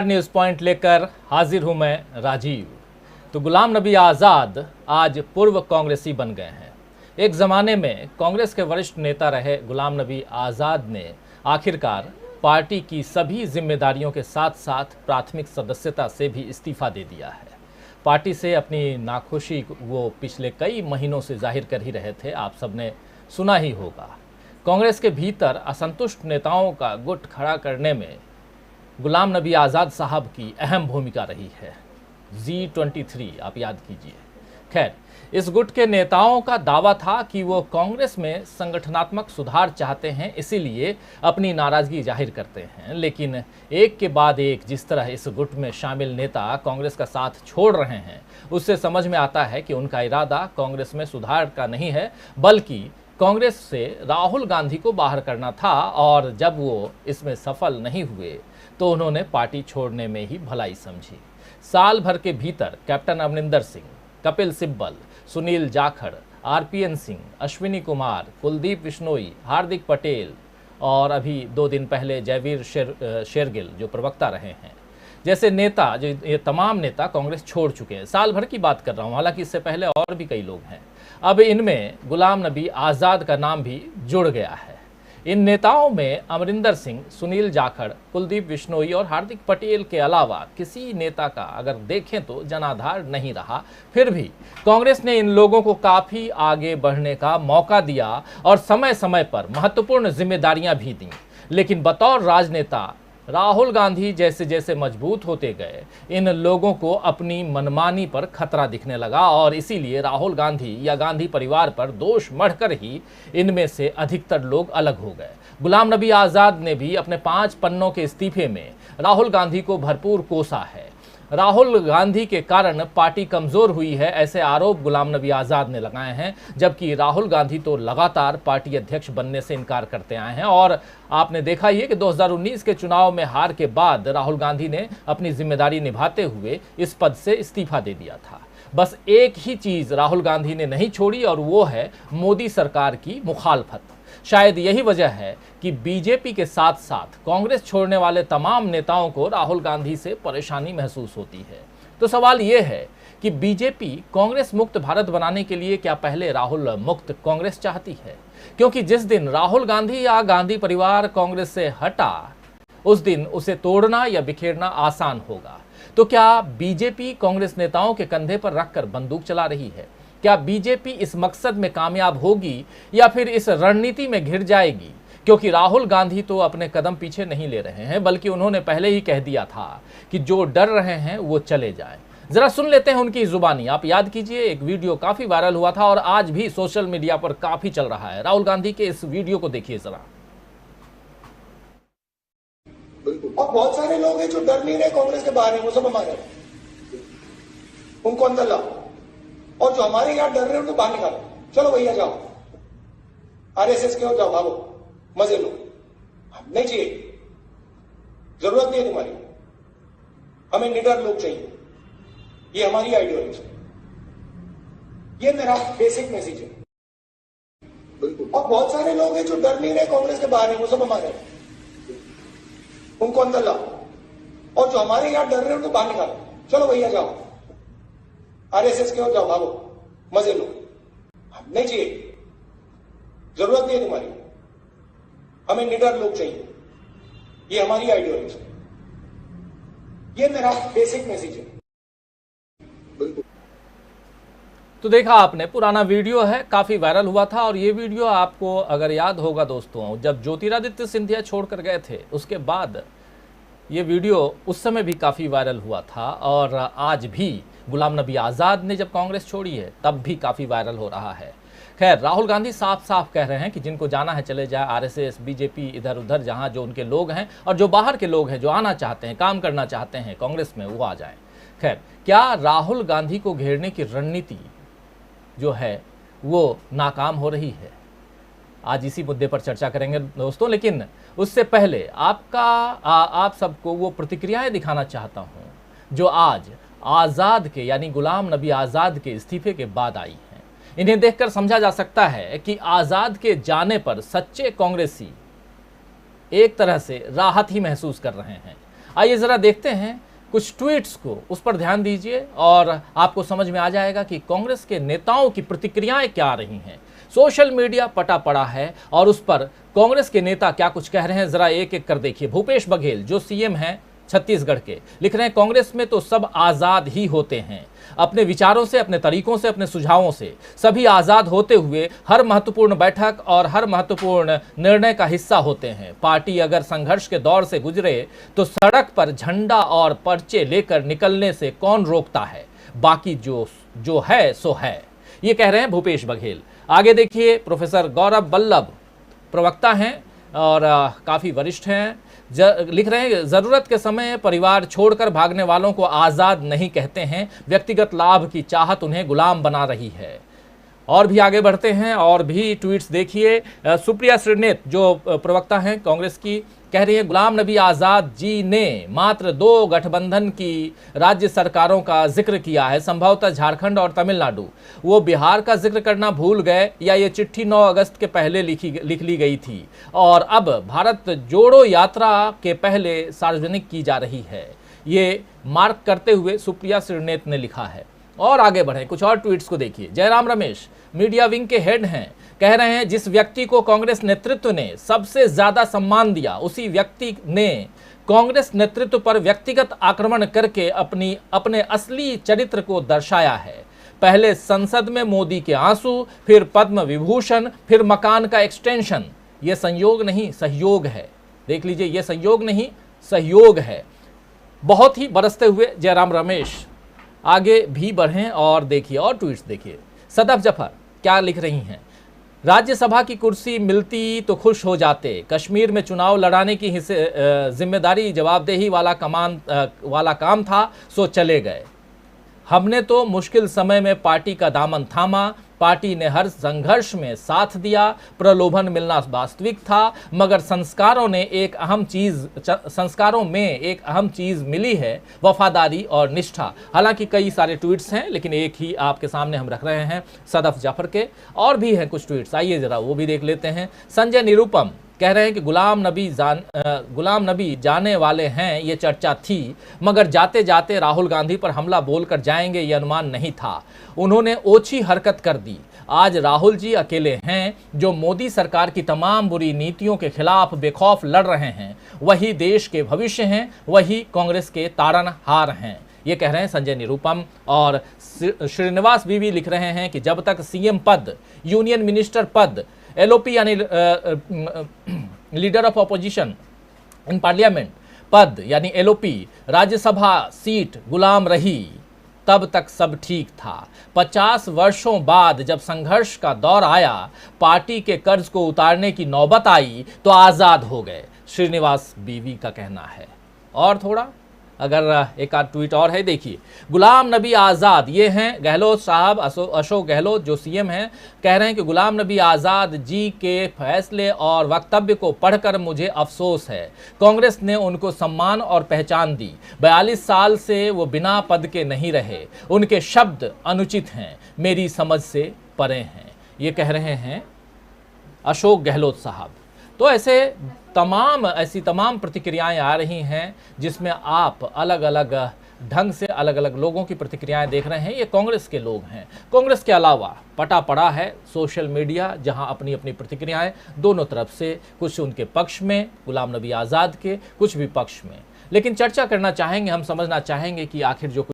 News point लेकर हाजिर हूं मैं राजीव। तो गुलाम नबी आज़ाद आज पूर्व कांग्रेसी बन गए हैं। एक ज़माने में कांग्रेस के वरिष्ठ नेता रहे गुलाम नबी आज़ाद ने आखिरकार पार्टी की सभी जिम्मेदारियों के साथ साथ प्राथमिक सदस्यता से भी इस्तीफा दे दिया है। पार्टी से अपनी नाखुशी वो पिछले कई महीनों से जाहिर कर ही रहे थे। आप सबने सुना ही होगा, कांग्रेस के भीतर असंतुष्ट नेताओं का गुट खड़ा करने में गुलाम नबी आज़ाद साहब की अहम भूमिका रही है। G23 आप याद कीजिए। खैर, इस गुट के नेताओं का दावा था कि वो कांग्रेस में संगठनात्मक सुधार चाहते हैं, इसीलिए अपनी नाराजगी जाहिर करते हैं। लेकिन एक के बाद एक जिस तरह इस गुट में शामिल नेता कांग्रेस का साथ छोड़ रहे हैं, उससे समझ में आता है कि उनका इरादा कांग्रेस में सुधार का नहीं है, बल्कि कांग्रेस से राहुल गांधी को बाहर करना था। और जब वो इसमें सफल नहीं हुए तो उन्होंने पार्टी छोड़ने में ही भलाई समझी। साल भर के भीतर कैप्टन अमरिंदर सिंह, कपिल सिब्बल, सुनील जाखड़, RPN सिंह, अश्विनी कुमार, कुलदीप बिश्नोई, हार्दिक पटेल और अभी 2 दिन पहले जयवीर शेरगिल जो प्रवक्ता रहे हैं, जैसे नेता, जो ये तमाम नेता कांग्रेस छोड़ चुके हैं। साल भर की बात कर रहा हूँ, हालांकि इससे पहले और भी कई लोग हैं। अब इनमें गुलाम नबी आज़ाद का नाम भी जुड़ गया है। इन नेताओं में अमरिंदर सिंह, सुनील जाखड़, कुलदीप बिश्नोई और हार्दिक पटेल के अलावा किसी नेता का अगर देखें तो जनाधार नहीं रहा। फिर भी कांग्रेस ने इन लोगों को काफ़ी आगे बढ़ने का मौका दिया और समय समय पर महत्वपूर्ण जिम्मेदारियां भी दी। लेकिन बतौर राजनेता राहुल गांधी जैसे जैसे मजबूत होते गए, इन लोगों को अपनी मनमानी पर खतरा दिखने लगा और इसीलिए राहुल गांधी या गांधी परिवार पर दोष मढ़कर ही इनमें से अधिकतर लोग अलग हो गए। गुलाम नबी आज़ाद ने भी अपने 5 पन्नों के इस्तीफे में राहुल गांधी को भरपूर कोसा है। राहुल गांधी के कारण पार्टी कमजोर हुई है, ऐसे आरोप गुलाम नबी आज़ाद ने लगाए हैं, जबकि राहुल गांधी तो लगातार पार्टी अध्यक्ष बनने से इनकार करते आए हैं। और आपने देखा ही है कि 2019 के चुनाव में हार के बाद राहुल गांधी ने अपनी जिम्मेदारी निभाते हुए इस पद से इस्तीफा दे दिया था। बस एक ही चीज राहुल गांधी ने नहीं छोड़ी और वो है मोदी सरकार की मुखालफत। शायद यही वजह है कि बीजेपी के साथ साथ कांग्रेस छोड़ने वाले तमाम नेताओं को राहुल गांधी से परेशानी महसूस होती है। तो सवाल यह है कि बीजेपी कांग्रेस मुक्त भारत बनाने के लिए क्या पहले राहुल मुक्त कांग्रेस चाहती है? क्योंकि जिस दिन राहुल गांधी या गांधी परिवार कांग्रेस से हटा, उस दिन उसे तोड़ना या बिखेरना आसान होगा। तो क्या बीजेपी कांग्रेस नेताओं के कंधे पर रखकर बंदूक चला रही है? क्या बीजेपी इस मकसद में कामयाब होगी या फिर इस रणनीति में घिर जाएगी? क्योंकि राहुल गांधी तो अपने कदम पीछे नहीं ले रहे हैं, बल्कि उन्होंने पहले ही कह दिया था कि जो डर रहे हैं वो चले जाएं। जरा सुन लेते हैं उनकी जुबानी। आप याद कीजिए, एक वीडियो काफी वायरल हुआ था और आज भी सोशल मीडिया पर काफी चल रहा है। राहुल गांधी के इस वीडियो को देखिए जरा। और बहुत सारे लोग हैं जो डर नहीं रहे कांग्रेस के बाहर है, वो सब हमारे, उनको अंदर लाओ। और जो हमारे यहां डर रहे हैं उनको बाहर निकालो। चलो भैया जाओ, RSS के हो जाओ, भागो, मजे लो। नहीं चाहिए, जरूरत नहीं है तुम्हारी। हमें निडर लोग चाहिए, ये हमारी आइडियोलॉजी है। ये मेरा बेसिक मैसेज है। बिल्कुल। और बहुत सारे लोग हैं जो डर नहीं रहे कांग्रेस के बाहर है, वो सब हमारे, उनको अंदर लाओ। और जो हमारे यहां डर रहे हैं उनको बाहर निकालो। चलो भैया जाओ, RSS के हो जाओ, भागो, मजे लो। नहीं चाहिए, जरूरत नहीं है तुम्हारी। हमें निडर लोग चाहिए, ये हमारी आइडियोलॉजी है। ये मेरा बेसिक मैसेज है। बिल्कुल। तो देखा आपने, पुराना वीडियो है, काफी वायरल हुआ था। और ये वीडियो आपको अगर याद होगा दोस्तों, जब ज्योतिरादित्य सिंधिया छोड़कर गए थे उसके बाद ये वीडियो उस समय भी काफ़ी वायरल हुआ था। और आज भी गुलाम नबी आज़ाद ने जब कांग्रेस छोड़ी है तब भी काफ़ी वायरल हो रहा है। खैर, राहुल गांधी साफ साफ कह रहे हैं कि जिनको जाना है चले जाए, RSS, बीजेपी, इधर उधर जहां जो उनके लोग हैं और जो बाहर के लोग हैं जो आना चाहते हैं, काम करना चाहते हैं कांग्रेस में, वो आ जाएं। खैर, क्या राहुल गांधी को घेरने की रणनीति जो है वो नाकाम हो रही है? आज इसी मुद्दे पर चर्चा करेंगे दोस्तों। लेकिन उससे पहले आप सबको वो प्रतिक्रियाएं दिखाना चाहता हूं जो आज आज़ाद के यानी गुलाम नबी आज़ाद के इस्तीफे के बाद आई हैं। इन्हें देखकर समझा जा सकता है कि आज़ाद के जाने पर सच्चे कांग्रेसी एक तरह से राहत ही महसूस कर रहे हैं। आइए ज़रा देखते हैं कुछ ट्वीट्स को, उस पर ध्यान दीजिए और आपको समझ में आ जाएगा कि कांग्रेस के नेताओं की प्रतिक्रियाएं क्या रही हैं। सोशल मीडिया पटा पड़ा है और उस पर कांग्रेस के नेता क्या कुछ कह रहे हैं, जरा एक एक कर देखिए। भूपेश बघेल जो सीएम हैं छत्तीसगढ़ के, लिख रहे हैं कांग्रेस में तो सब आज़ाद ही होते हैं, अपने विचारों से, अपने तरीकों से, अपने सुझावों से सभी आज़ाद होते हुए हर महत्वपूर्ण बैठक और हर महत्वपूर्ण निर्णय का हिस्सा होते हैं। पार्टी अगर संघर्ष के दौर से गुजरे तो सड़क पर झंडा और पर्चे लेकर निकलने से कौन रोकता है, बाकी जो है सो है। ये कह रहे हैं भूपेश बघेल। आगे देखिए, प्रोफेसर गौरव बल्लभ प्रवक्ता हैं और काफ़ी वरिष्ठ हैं, लिख रहे हैं ज़रूरत के समय परिवार छोड़कर भागने वालों को आज़ाद नहीं कहते हैं, व्यक्तिगत लाभ की चाहत उन्हें गुलाम बना रही है। और भी आगे बढ़ते हैं और भी ट्वीट्स देखिए। सुप्रिया श्रीनेत जो प्रवक्ता हैं कांग्रेस की, कह रही है गुलाम नबी आज़ाद जी ने मात्र 2 गठबंधन की राज्य सरकारों का जिक्र किया है, संभवतः झारखंड और तमिलनाडु। वो बिहार का जिक्र करना भूल गए या ये चिट्ठी 9 अगस्त के पहले लिख ली गई थी और अब भारत जोड़ो यात्रा के पहले सार्वजनिक की जा रही है, ये मार्क करते हुए सुप्रिया श्रीनेत ने लिखा है। और आगे बढ़े, कुछ और ट्वीट्स को देखिए। जयराम रमेश मीडिया विंग के हेड हैं, कह रहे हैं जिस व्यक्ति को कांग्रेस नेतृत्व ने सबसे ज्यादा सम्मान दिया, उसी व्यक्ति ने कांग्रेस नेतृत्व पर व्यक्तिगत आक्रमण करके अपने असली चरित्र को दर्शाया है। पहले संसद में मोदी के आंसू, फिर पद्म विभूषण, फिर मकान का एक्सटेंशन। यह संयोग नहीं सहयोग है। देख लीजिए, यह संयोग नहीं सहयोग है। बहुत ही बरसते हुए जयराम रमेश आगे भी बढ़ें और देखिए और ट्वीट्स देखिए। सदफ जफर क्या लिख रही हैं, राज्यसभा की कुर्सी मिलती तो खुश हो जाते, कश्मीर में चुनाव लड़ाने की जिम्मेदारी जवाबदेही वाला काम था, सो चले गए। हमने तो मुश्किल समय में पार्टी का दामन थामा, पार्टी ने हर संघर्ष में साथ दिया, प्रलोभन मिलना वास्तविक था, मगर संस्कारों में एक अहम चीज मिली है, वफादारी और निष्ठा। हालांकि कई सारे ट्वीट्स हैं लेकिन एक ही आपके सामने हम रख रहे हैं सदफ जाफर के। और भी हैं कुछ ट्वीट्स, आइए जरा वो भी देख लेते हैं। संजय निरुपम कह रहे हैं कि गुलाम नबी जाने वाले हैं, ये चर्चा थी, मगर जाते जाते राहुल गांधी पर हमला बोलकर जाएंगे ये अनुमान नहीं था, उन्होंने ओछी हरकत कर दी। आज राहुल जी अकेले हैं जो मोदी सरकार की तमाम बुरी नीतियों के खिलाफ बेखौफ लड़ रहे हैं, वही देश के भविष्य हैं, वही कांग्रेस के तारनहार हैं। ये कह रहे हैं संजय निरुपम। और श्रीनिवास बीवी लिख रहे हैं कि जब तक सीएम पद, यूनियन मिनिस्टर पद, एलओपी यानी leader of opposition in parliament पद यानी एलओपी, राज्यसभा सीट गुलाम रही, तब तक सब ठीक था। 50 वर्षों बाद जब संघर्ष का दौर आया, पार्टी के कर्ज को उतारने की नौबत आई तो आज़ाद हो गए, श्रीनिवास बीवी का कहना है। और थोड़ा अगर एक आध ट्वीट और है, देखिए। गुलाम नबी आज़ाद, ये हैं गहलोत साहब, अशोक गहलोत जो सीएम हैं, कह रहे हैं कि गुलाम नबी आज़ाद जी के फैसले और वक्तव्य को पढ़कर मुझे अफसोस है। कांग्रेस ने उनको सम्मान और पहचान दी, 42 साल से वो बिना पद के नहीं रहे, उनके शब्द अनुचित हैं, मेरी समझ से परे हैं। ये कह रहे हैं अशोक गहलोत साहब। तो ऐसी तमाम प्रतिक्रियाएं आ रही हैं जिसमें आप अलग अलग ढंग से अलग अलग लोगों की प्रतिक्रियाएं देख रहे हैं। ये कांग्रेस के लोग हैं। कांग्रेस के अलावा पटा पड़ा है सोशल मीडिया, जहां अपनी अपनी प्रतिक्रियाएं दोनों तरफ से, कुछ उनके पक्ष में गुलाम नबी आज़ाद के, कुछ विपक्ष में। लेकिन चर्चा करना चाहेंगे, हम समझना चाहेंगे कि आखिर जो